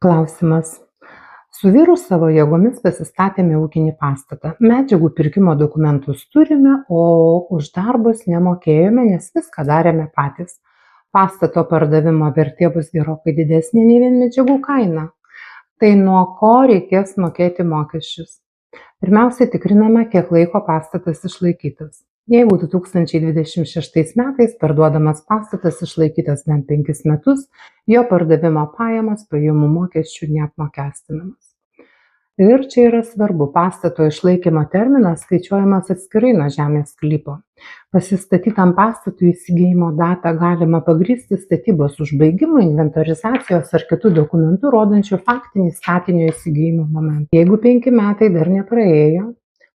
Klausimas. Su vyru savo jėgomis pasistatėme ūkinį pastatą. Medžiagų pirkimo dokumentus turime, o už darbus nemokėjome, nes viską darėme patys. Pastato pardavimo vertė bus gerokai didesnė nei vien medžiagų kaina. Tai nuo ko reikės mokėti mokesčius? Pirmiausia, tikriname, kiek laiko pastatas išlaikytas. Jeigu 2026 metais parduodamas pastatas išlaikytas bent 5 metus, jo pardavimo pajamos pajamų mokesčių neapmokestinamas. Ir čia yra svarbu, pastato išlaikymo terminas skaičiuojamas atskirai nuo žemės sklypo. Pasistatytam pastatui įsigijimo datą galima pagrįsti statybos užbaigimo, inventorizacijos ar kitų dokumentų rodančių faktinį statinio įsigijimo momentą. Jeigu 5 metai dar nepraėjo,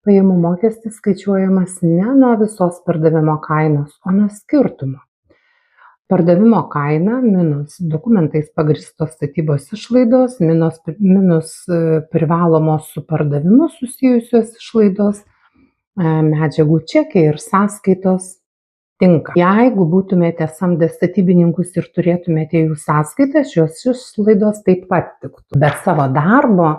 pajamų mokestis skaičiuojamas ne nuo visos pardavimo kainos, o nuo skirtumo. Pardavimo kaina minus dokumentais pagrįstos statybos išlaidos, minus privalomos su pardavimu susijusios išlaidos, medžiagų čekiai ir sąskaitos tinka. Jeigu būtumėte samdę statybininkus ir turėtumėte jų sąskaitas, šios išlaidos taip pat tiktų. Bet savo darbo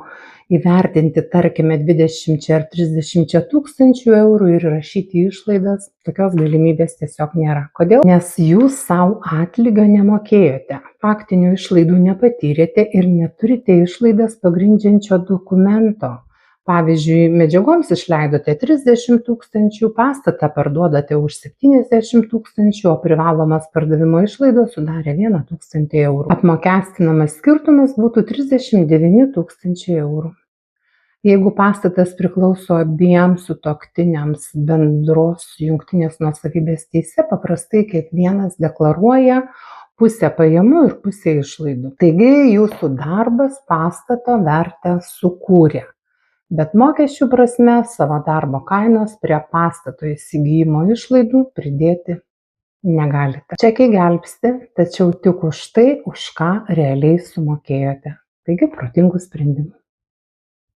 įvertinti, tarkime, 20 ar 30 tūkstančių eurų ir rašyti išlaidas, tokios galimybės tiesiog nėra. Kodėl? Nes jūs savo atlygio nemokėjote, faktinių išlaidų nepatyrėte ir neturite išlaidas pagrindžiančio dokumento. Pavyzdžiui, medžiagoms išleidote 30 tūkstančių, pastatą parduodate už 70 tūkstančių, o privalomas pardavimo išlaidos sudarė 1 000 eurų. Apmokestinamas skirtumas būtų 39 tūkstančiai eurų. Jeigu pastatas priklauso abiems sutuoktiniams bendros jungtinės nuosavybės teise, paprastai kiekvienas deklaruoja pusę pajamų ir pusę išlaidų. Taigi jūsų darbas pastato vertę sukūrė. Bet mokesčių prasme savo darbo kainos prie pastato įsigijimo išlaidų pridėti negalite. Čekiai gelbsti, tačiau tik už tai, už ką realiai sumokėjote. Taigi protingų sprendimų.